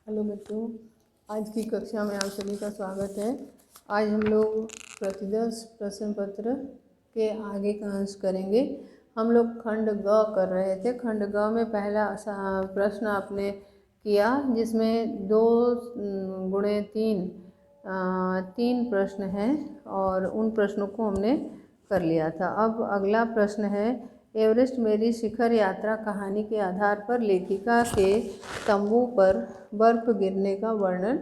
Hello बच्चों, आज की कक्षा में आप सभी का स्वागत है। आज हम लोग प्रतिदर्श प्रश्न पत्र के आगे का अंश करेंगे। हम लोग खंड ग कर रहे थे। खंड ग में पहला प्रश्न आपने किया जिसमें 2 गुणे 3 तीन प्रश्न हैं और उन प्रश्नों को हमने कर लिया था। अब अगला प्रश्न है, एवरेस्ट मेरी शिखर यात्रा कहानी के आधार पर लेखिका के तंबू पर बर्फ गिरने का वर्णन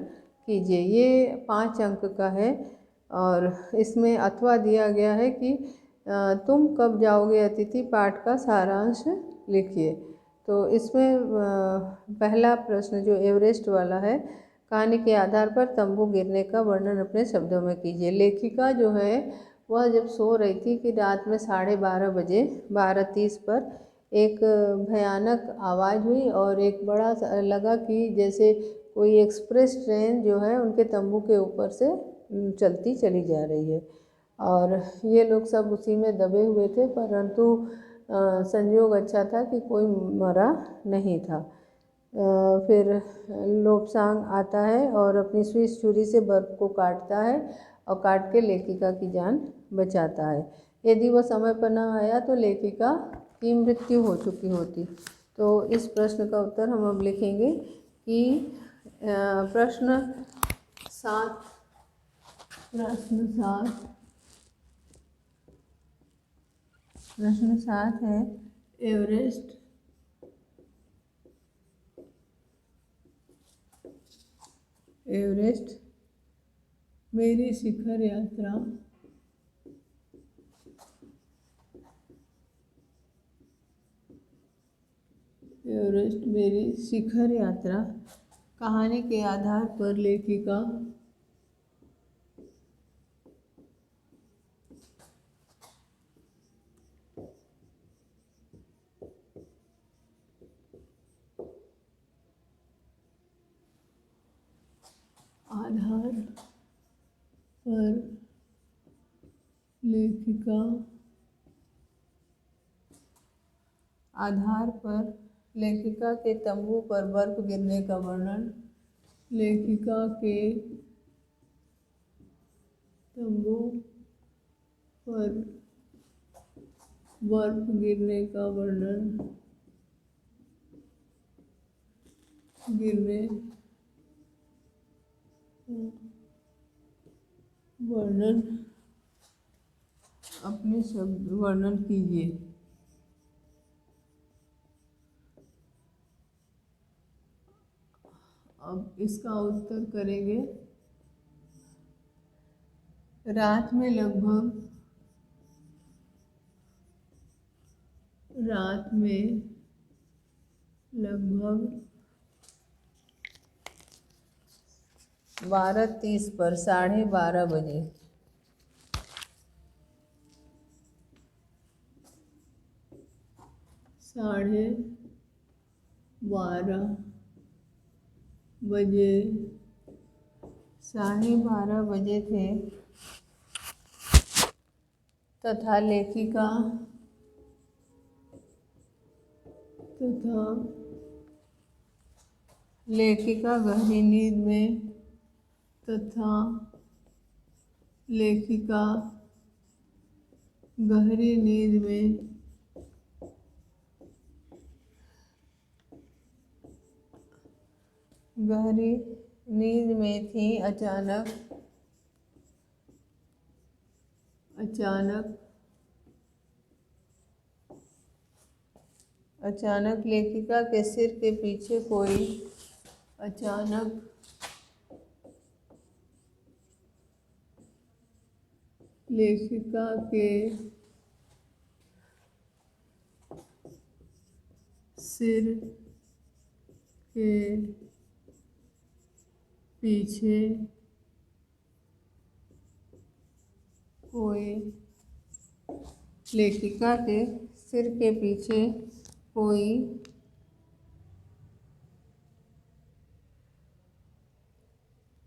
कीजिए। ये 5 अंक का है और इसमें अथवा दिया गया है कि तुम कब जाओगे अतिथि, पाठ का सारांश लिखिए। तो इसमें पहला प्रश्न जो एवरेस्ट वाला है, कहानी के आधार पर तंबू गिरने का वर्णन अपने शब्दों में कीजिए। लेखिका जो है वह जब सो रही थी कि रात में 12:30 बजे 12:30 पर एक भयानक आवाज़ हुई और एक बड़ा लगा कि जैसे कोई एक्सप्रेस ट्रेन जो है उनके तंबू के ऊपर से चलती चली जा रही है और ये लोग सब उसी में दबे हुए थे, परंतु संयोग अच्छा था कि कोई मरा नहीं था। फिर लोब्सांग आता है और अपनी सुई छुरी से बर्फ को काटता है और काट के लेखिका की जान बचाता है। यदि वह समय पर न आया तो लेखिका की मृत्यु हो चुकी होती। तो इस प्रश्न का उत्तर हम अब लिखेंगे कि प्रश्न 7 है, एवरेस्ट मेरी शिखर यात्रा कहानी के आधार पर लेखिका आधार पर लेखिका के तंबू पर बर्फ गिरने का वर्णन, लेखिका के तंबू पर बर्फ गिरने का वर्णन अपने शब्द वर्णन कीजिए। अब इसका उत्तर करेंगे। रात में लगभग 12:30 पर 12:30 बजे 12:30 बजे थे तथा लेखिका गहरी नींद में थी। अचानक लेखिका के सिर के पीछे कोई लेखिका के सिर के पीछे कोई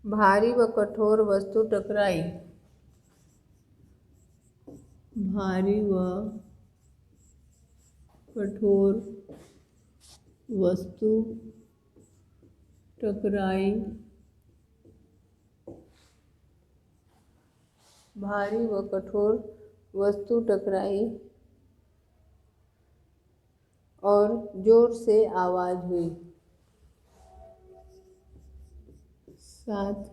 भारी व कठोर वस्तु टकराई। टकराई, भारी व कठोर वस्तु टकराई और जोर से आवाज हुई। साथ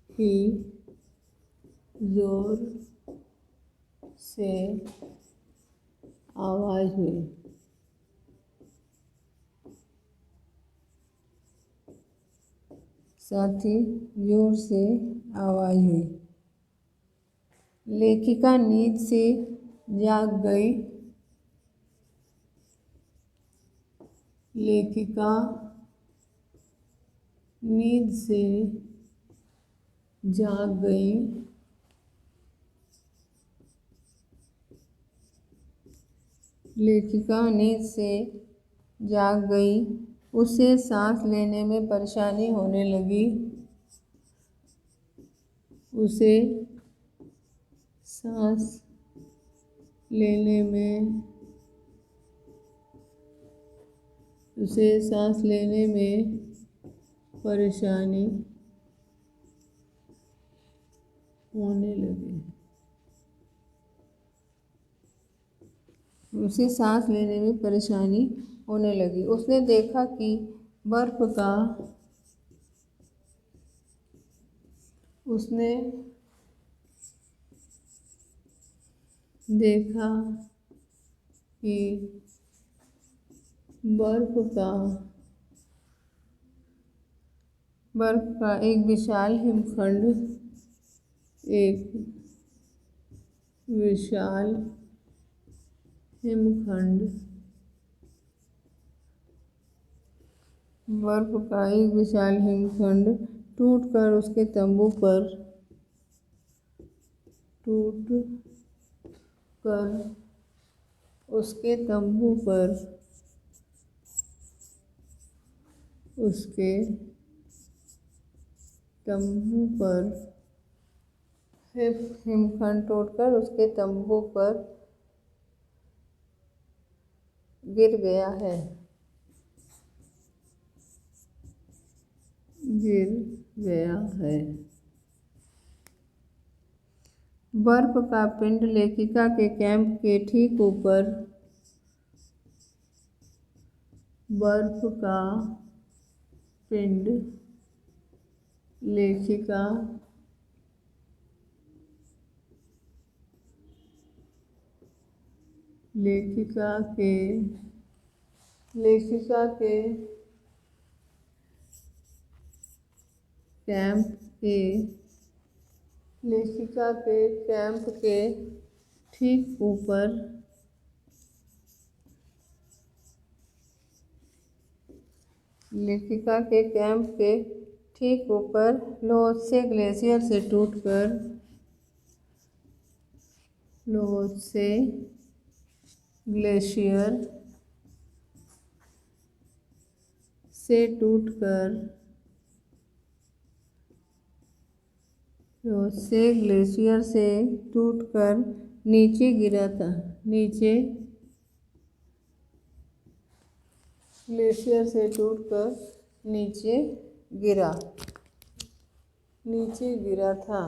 ही जोर से आवाज हुई। साथ ही जोर से आवाज हुई। लेखिका नींद से जाग गई। लेखिका नींद से जाग गई। लेखिका नींद से जाग गई। उसे सांस लेने में परेशानी होने लगी। उसे सांस लेने में परेशानी होने लगी। उसे सांस लेने में परेशानी होने लगी। उसने देखा कि बर्फ का उसने देखा कि बर्फ का एक विशाल हिमखंड बर्फ का एक विशाल हिमखंड टूटकर उसके तंबू पर उसके तंबू पर हिमखंड टूटकर उसके तंबू पर गिर गया है। बर्फ का पिंड लेखिका के कैंप के ठीक ऊपर बर्फ का पिंड लेखिका के कैंप के ठीक ऊपर लोत्से ग्लेशियर से टूटकर नीचे गिरा था। ग्लेशियर से टूटकर नीचे गिरा था।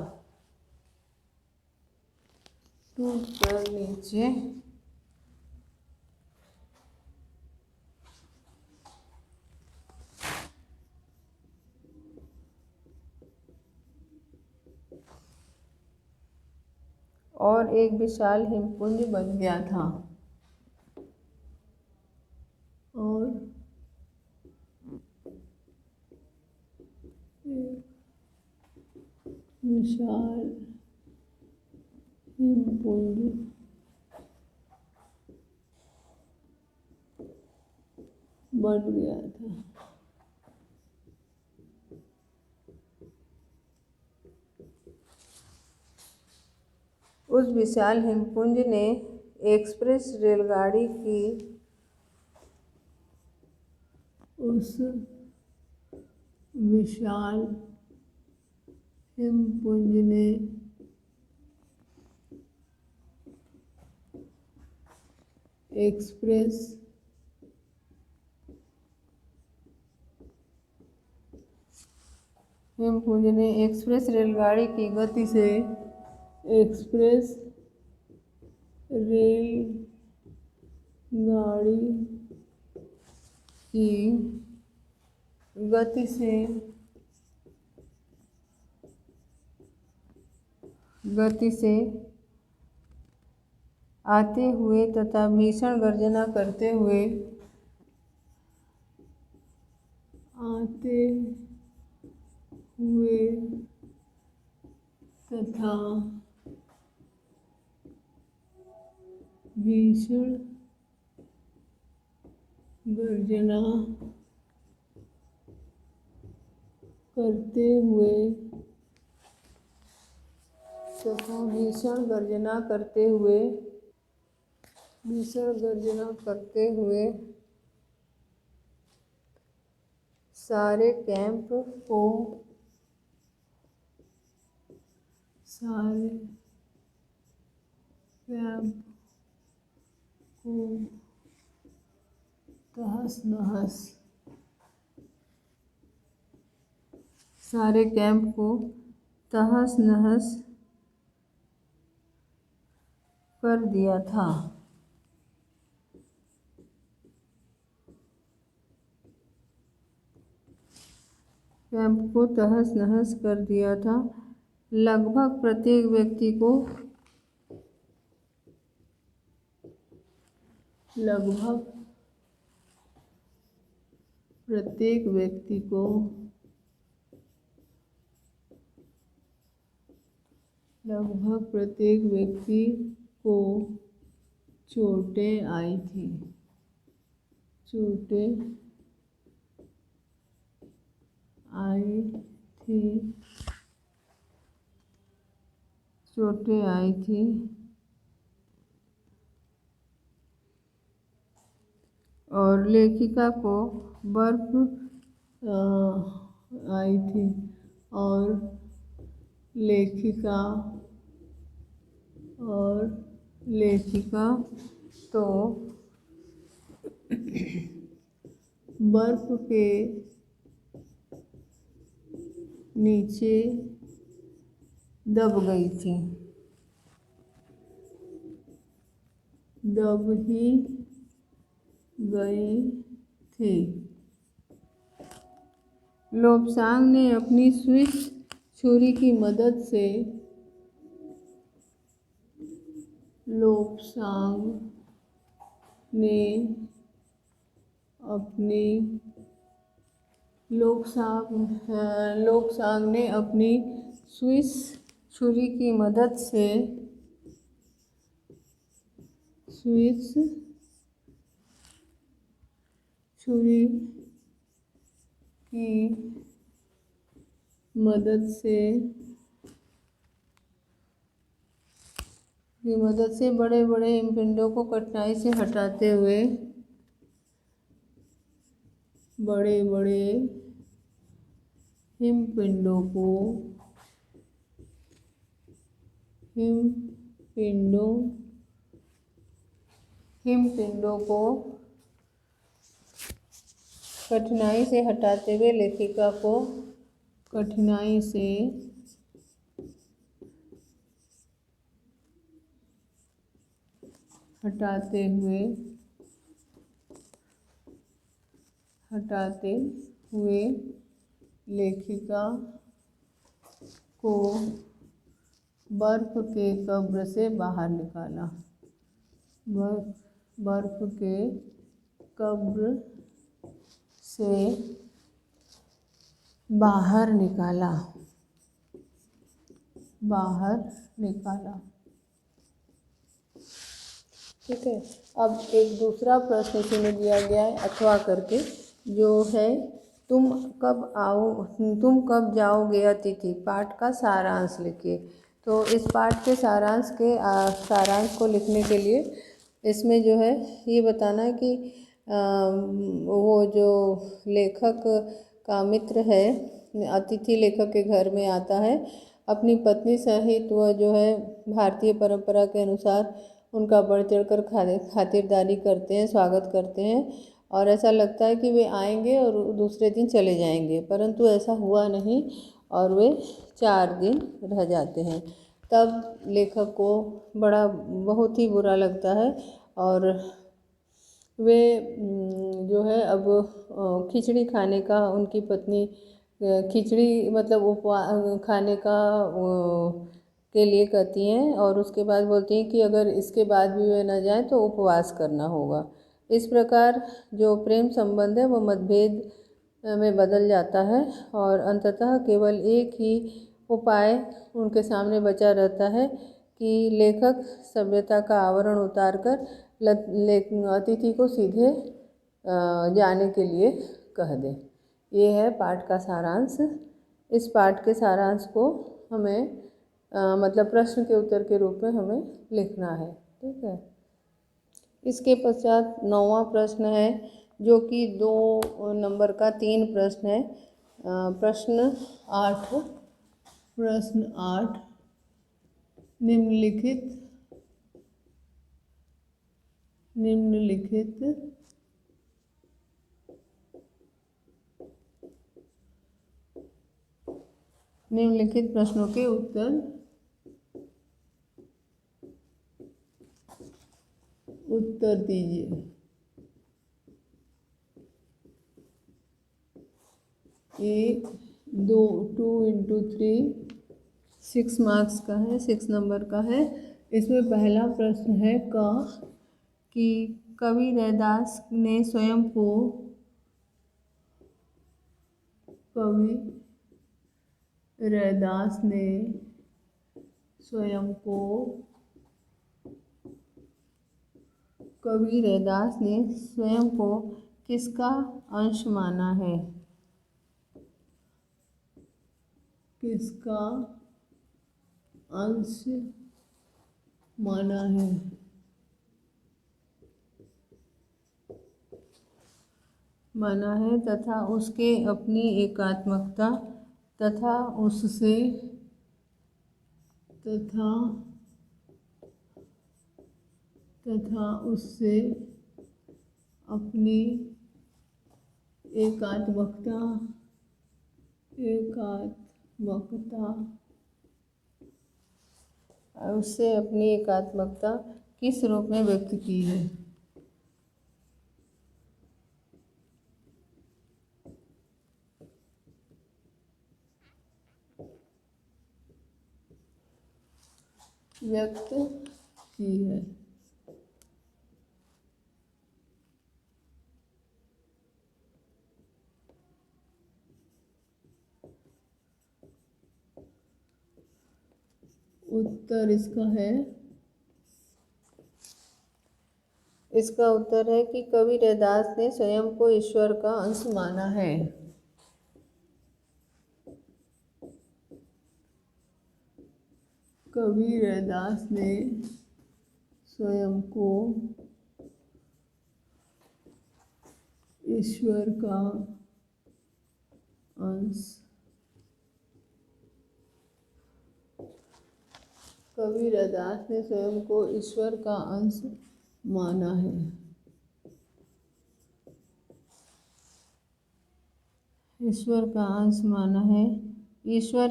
और एक विशाल हिमपुंज बन गया था। और विशाल हिमपुंज बन गया था। उस विशाल हिमपुंज ने एक्सप्रेस रेलगाड़ी की उस विशाल हिमपुंज ने एक्सप्रेस हेमपुंज ने एक्सप्रेस रेलगाड़ी की गति से एक्सप्रेस रेलगाड़ी की गति से आते हुए तथा भीषण गर्जना करते हुए तथा भीषण गर्जना करते हुए सारे कैंप को तहस नहस कर दिया था। लगभग प्रत्येक व्यक्ति को चोटें आई थी। और लेखिका को बर्फ आई थी और लेखिका तो बर्फ के नीचे दब ही गई थी। लोब्सांग ने अपनी स्विस छुरी की मदद से स्विस छुरी की मदद से बड़े बड़े हिमपिंडों को कठिनाई से हटाते हुए हिमपिंडों को कठिनाई से हटाते हुए लेखिका को कठिनाई से हटाते हुए लेखिका को बर्फ के कब्र से बाहर निकाला। ठीक है। अब एक दूसरा प्रश्न इसमें दिया गया है अथवा करके, जो है तुम कब जाओगे अतिथि, पाठ का सारांश लिखिए। तो इस पाठ के सारांश को लिखने के लिए इसमें जो है ये बताना है कि वो जो लेखक का मित्र है, अतिथि लेखक के घर में आता है, अपनी पत्नी सहित वह जो है भारतीय परंपरा के अनुसार उनका बढ़ चढ़कर खातिरदारी करते हैं, स्वागत करते हैं और ऐसा लगता है कि वे आएंगे और दूसरे दिन चले जाएंगे, परंतु ऐसा हुआ नहीं। और वे 4 दिन रह जाते हैं। तब लेखक को बहुत ही बुरा लगता है और वे जो है अब खिचड़ी खाने का उनकी पत्नी खिचड़ी मतलब खाने का के लिए कहती हैं और उसके बाद बोलती हैं कि अगर इसके बाद भी वे न जाएं तो उपवास करना होगा। इस प्रकार जो प्रेम संबंध है वो मतभेद में बदल जाता है और अंततः केवल एक ही उपाय उनके सामने बचा रहता है कि लेखक सभ्यता का आवरण उतारकर अतिथि को सीधे जाने के लिए कह दे। ये है पाठ का सारांश। इस पाठ के सारांश को हमें मतलब प्रश्न के उत्तर के रूप में हमें लिखना है। ठीक है। इसके पश्चात 9वां प्रश्न है जो कि 2 नंबर का 3 प्रश्न है। प्रश्न 8 निम्नलिखित प्रश्नों के उत्तर दीजिए। 2 into 3 6 मार्क्स का है, 6 नंबर का है। इसमें पहला प्रश्न है कि कवि रैदास ने स्वयं को किसका अंश माना है? माना है तथा उसके अपनी एकात्मकता तथा उससे अपनी एकात्मकता किस रूप में व्यक्त की है? उत्तर इसका उत्तर है कि कवि रैदास ने स्वयं को ईश्वर का अंश माना है। कवि रैदास ने स्वयं को ईश्वर का अंश माना है। ईश्वर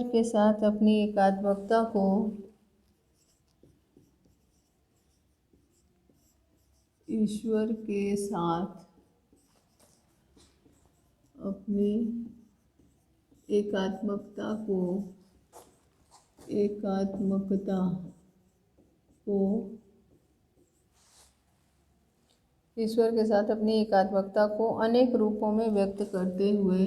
के साथ अपनी एकात्मकता को अनेक रूपों में व्यक्त करते हुए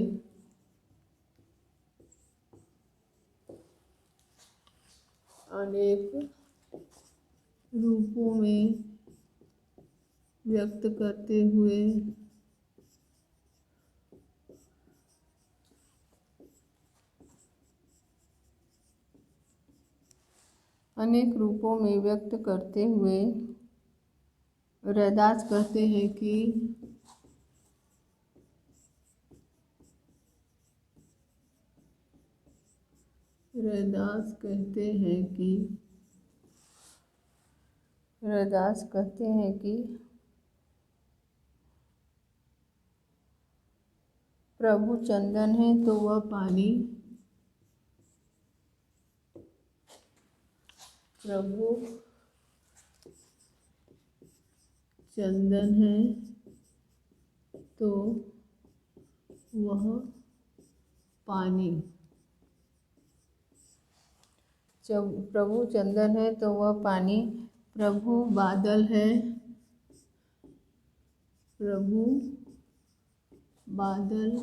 रैदास कहते हैं कि प्रभु चंदन है तो वह पानी प्रभु चंदन है तो वह पानी। जब प्रभु चंदन है तो वह पानी। प्रभु बादल है, प्रभु बादल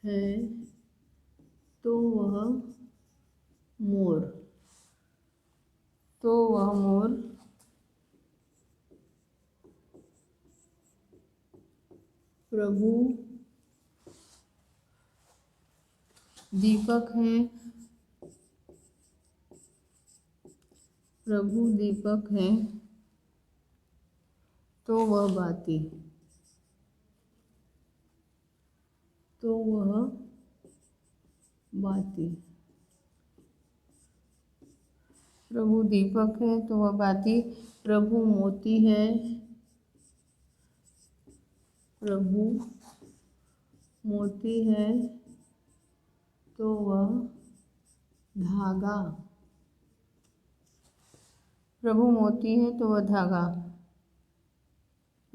है तो वह मोर। तो वह मोर। प्रभु दीपक है, प्रभु दीपक है तो वह बाती। तो वह बाती। प्रभु दीपक है तो वह बाती। प्रभु मोती है, प्रभु मोती है तो वह धागा। प्रभु मोती है तो वह धागा।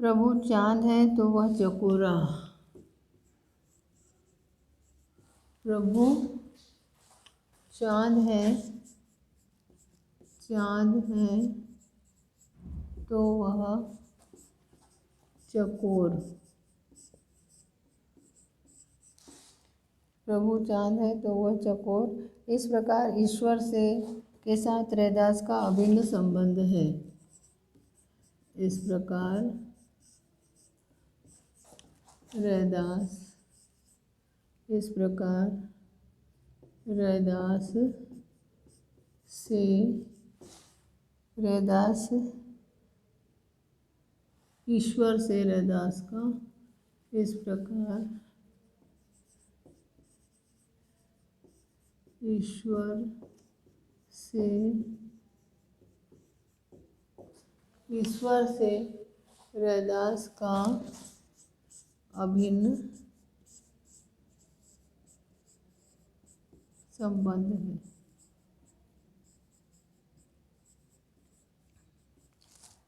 प्रभु चांद है तो वह चकोरा। प्रभु चांद है, चांद है तो वह चकोर। प्रभु चांद है तो वह चकोर। इस प्रकार ईश्वर से के साथ रैदास का अभिन्न संबंध है। इस प्रकार रैदास, इस प्रकार रैदास से, रैदास ईश्वर से रैदास का, इस प्रकार ईश्वर से, ईश्वर से रैदास का अभिन्न संबंध है।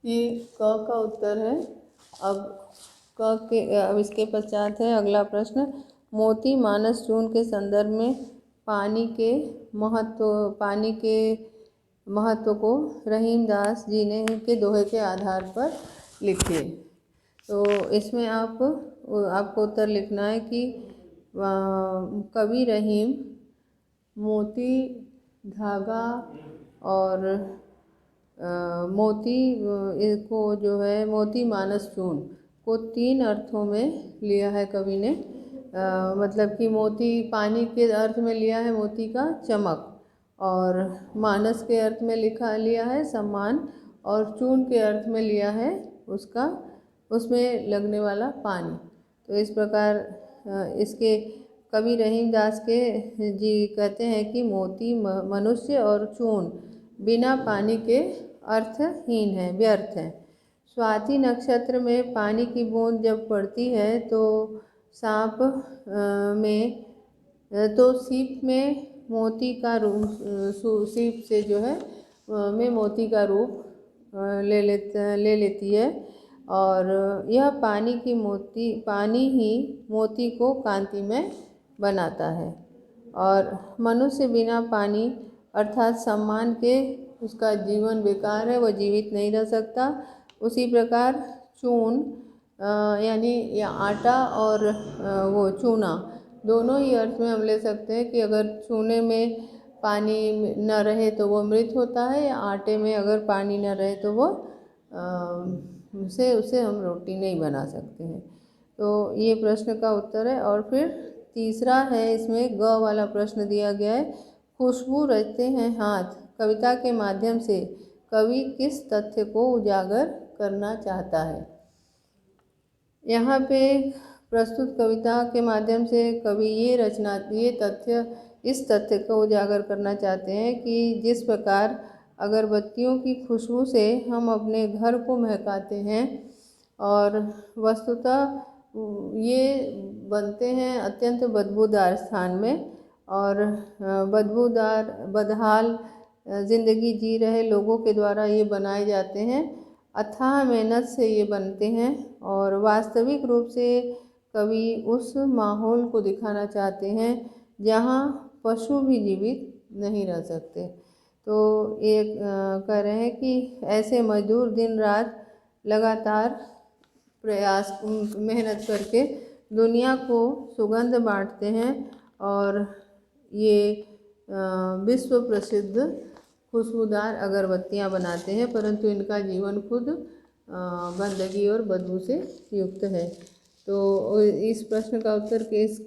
ये क का उत्तर है। अब इसके पश्चात है अगला प्रश्न। मोती मानस चूर्ण के संदर्भ में पानी के महत्व को रहीमदास जी ने के दोहे के आधार पर लिखे। तो इसमें आपको उत्तर लिखना है कि कवि रहीम मोती, धागा और मोती को जो है मोती मानस चूर्ण को 3 अर्थों में लिया है कवि ने। मतलब कि मोती पानी के अर्थ में लिया है मोती का चमक, और मानस के अर्थ में लिया है सम्मान, और चूर्ण के अर्थ में लिया है उसमें लगने वाला पानी। तो इस प्रकार इसके कवि रहीमदास के जी कहते हैं कि मोती मनुष्य और चूर्ण बिना पानी के अर्थहीन है, व्यर्थ है। स्वाति नक्षत्र में पानी की बूंद जब पड़ती है तो सीप में मोती का रूप, सीप से जो है में मोती का रूप ले लेती है, और यह पानी ही मोती को कांतिमय बनाता है। और मनुष्य बिना पानी अर्थात सम्मान के उसका जीवन बेकार है, वह जीवित नहीं रह सकता। उसी प्रकार चूर्ण यानी या आटा और वो चूना, दोनों ही अर्थ में हम ले सकते हैं कि अगर चूने में पानी न रहे तो वो मृत होता है, या आटे में अगर पानी न रहे तो वो उसे हम रोटी नहीं बना सकते हैं। तो ये प्रश्न का उत्तर है। और फिर तीसरा है, इसमें ग वाला प्रश्न दिया गया है। खुशबू रचते हैं हाथ कविता के माध्यम से कवि किस तथ्य को उजागर करना चाहता है। यहाँ पे प्रस्तुत कविता के माध्यम से कवि इस तथ्य को उजागर करना चाहते हैं कि जिस प्रकार अगरबत्तियों की खुशबू से हम अपने घर को महकाते हैं, और वस्तुतः ये बनते हैं अत्यंत बदबूदार स्थान में, और बदहाल ज़िंदगी जी रहे लोगों के द्वारा ये बनाए जाते हैं। अथाह मेहनत से ये बनते हैं और वास्तविक रूप से कवि उस माहौल को दिखाना चाहते हैं जहाँ पशु भी जीवित नहीं रह सकते। तो ये कह रहे हैं कि ऐसे मजदूर दिन रात लगातार प्रयास मेहनत करके दुनिया को सुगंध बांटते हैं और ये विश्व प्रसिद्ध खुशबूदार अगरबत्तियां बनाते हैं, परंतु इनका जीवन खुद गंदगी और बदबू से युक्त है। तो इस प्रश्न का उत्तर के इस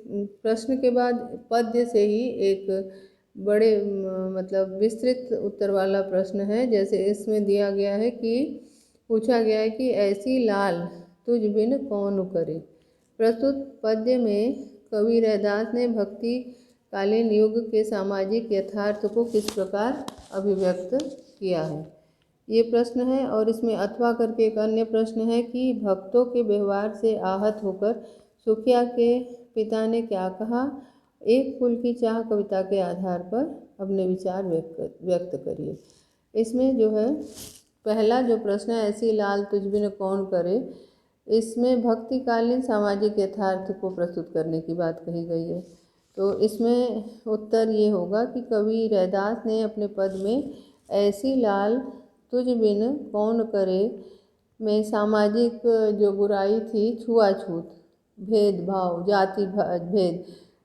प्रश्न के बाद पद्य से ही एक बड़े मतलब विस्तृत उत्तर वाला प्रश्न है। जैसे इसमें दिया गया है कि पूछा गया है कि ऐसी लाल तुझ बिन कौन करे। प्रस्तुत पद्य में कवि रैदास ने भक्ति कालीन युग के सामाजिक यथार्थ को किस प्रकार अभिव्यक्त किया है, ये प्रश्न है। और इसमें अथवा करके एक अन्य प्रश्न है कि भक्तों के व्यवहार से आहत होकर सुखिया के पिता ने क्या कहा। एक फूल की चाह कविता के आधार पर अपने विचार व्यक्त करिए। इसमें जो है पहला जो प्रश्न है ऐसी लाल तुझ बिन कौन करे, इसमें भक्तिकालीन सामाजिक यथार्थ को प्रस्तुत करने की बात कही गई है। तो इसमें उत्तर ये होगा कि कवि रैदास ने अपने पद में ऐसी लाल तुझ बिन कौन करे में सामाजिक जो बुराई थी, छुआछूत, भेदभाव, जाति भेद,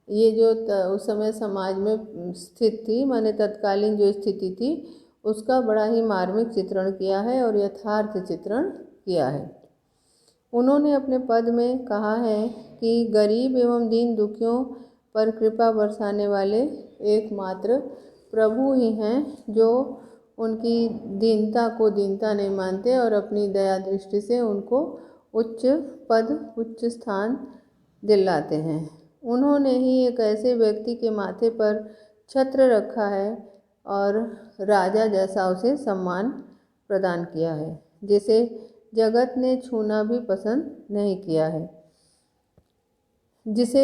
ये जो उस समय समाज में स्थित थी, माने तत्कालीन जो स्थिति थी उसका बड़ा ही मार्मिक चित्रण किया है और यथार्थ चित्रण किया है। उन्होंने अपने पद में कहा है कि गरीब एवं दीन दुखियों पर कृपा बरसाने वाले एकमात्र प्रभु ही हैं, जो उनकी दीनता को दीनता नहीं मानते और अपनी दया दृष्टि से उनको उच्च पद उच्च स्थान दिलाते हैं। उन्होंने ही एक ऐसे व्यक्ति के माथे पर छत्र रखा है और राजा जैसा उसे सम्मान प्रदान किया है, जिसे जगत ने छूना भी पसंद नहीं किया है, जिसे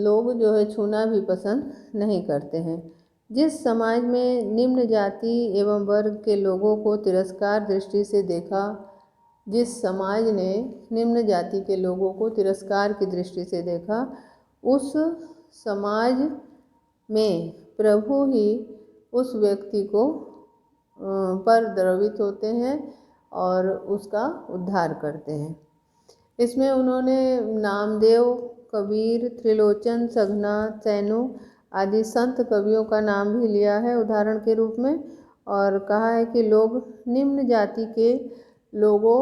लोग जो है छूना भी पसंद नहीं करते हैं। जिस समाज में निम्न जाति एवं वर्ग के लोगों को तिरस्कार दृष्टि से देखा, जिस समाज ने निम्न जाति के लोगों को तिरस्कार की दृष्टि से देखा, उस समाज में प्रभु ही उस व्यक्ति को पर द्रवित होते हैं और उसका उद्धार करते हैं। इसमें उन्होंने नामदेव, कबीर, त्रिलोचन, सघना, सैनु आदि संत कवियों का नाम भी लिया है उदाहरण के रूप में, और कहा है कि लोग निम्न जाति के लोगों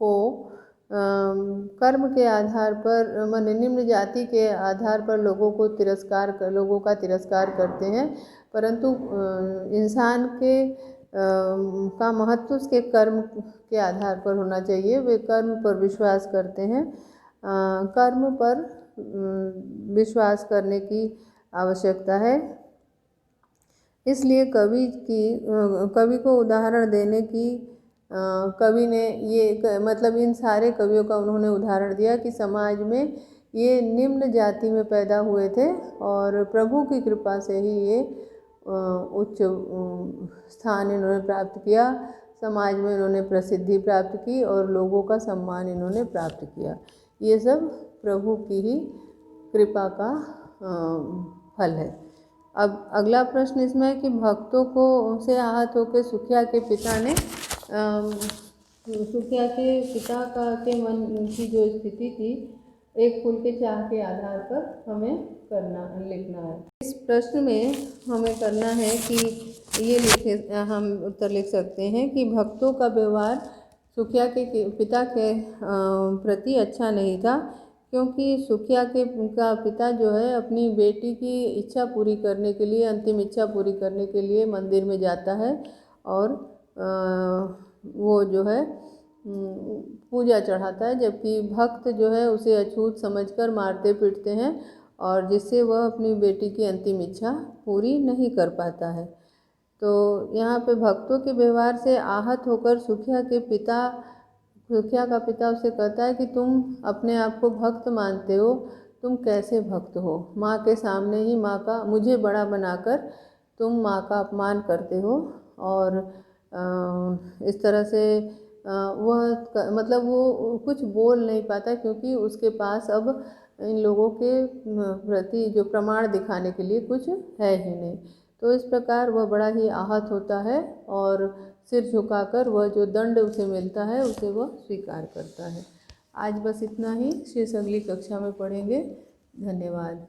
को कर्म के आधार पर, माने निम्न जाति के आधार पर लोगों का तिरस्कार करते हैं, परंतु इंसान के का महत्व उसके कर्म के आधार पर होना चाहिए। वे कर्म पर विश्वास करते हैं, कर्म पर विश्वास करने की आवश्यकता है। इसलिए कवि को उदाहरण देने की कवि ने ये मतलब इन सारे कवियों का उन्होंने उदाहरण दिया कि समाज में ये निम्न जाति में पैदा हुए थे और प्रभु की कृपा से ही ये उच्च स्थान इन्होंने प्राप्त किया, समाज में इन्होंने प्रसिद्धि प्राप्त की और लोगों का सम्मान इन्होंने प्राप्त किया। ये सब प्रभु की ही कृपा का फल है। अब अगला प्रश्न इसमें है कि भक्तों को से आहत होकर सुखिया के पिता ने सुखिया के पिता के मन की जो स्थिति थी, एक फूल के चाह के आधार पर हमें लिखना है। इस प्रश्न में हमें करना है कि हम उत्तर लिख सकते हैं कि भक्तों का व्यवहार सुखिया के पिता के प्रति अच्छा नहीं था, क्योंकि सुखिया का पिता जो है अपनी बेटी की इच्छा पूरी करने के लिए, अंतिम इच्छा पूरी करने के लिए मंदिर में जाता है और वो जो है पूजा चढ़ाता है, जबकि भक्त जो है उसे अछूत समझकर मारते पीटते हैं और जिससे वह अपनी बेटी की अंतिम इच्छा पूरी नहीं कर पाता है। तो यहाँ पे भक्तों के व्यवहार से आहत होकर सुखिया का पिता उसे कहता है कि तुम अपने आप को भक्त मानते हो, तुम कैसे भक्त हो? माँ के सामने ही माँ का मुझे बड़ा बनाकर तुम माँ का अपमान करते हो। और इस तरह से मतलब वो कुछ बोल नहीं पाता, क्योंकि उसके पास अब इन लोगों के प्रति जो प्रमाण दिखाने के लिए कुछ है ही नहीं। तो इस प्रकार वह बड़ा ही आहत होता है और सिर झुकाकर वह जो दंड उसे मिलता है उसे वह स्वीकार करता है। आज बस इतना ही, शेष अगली कक्षा में पढ़ेंगे। धन्यवाद।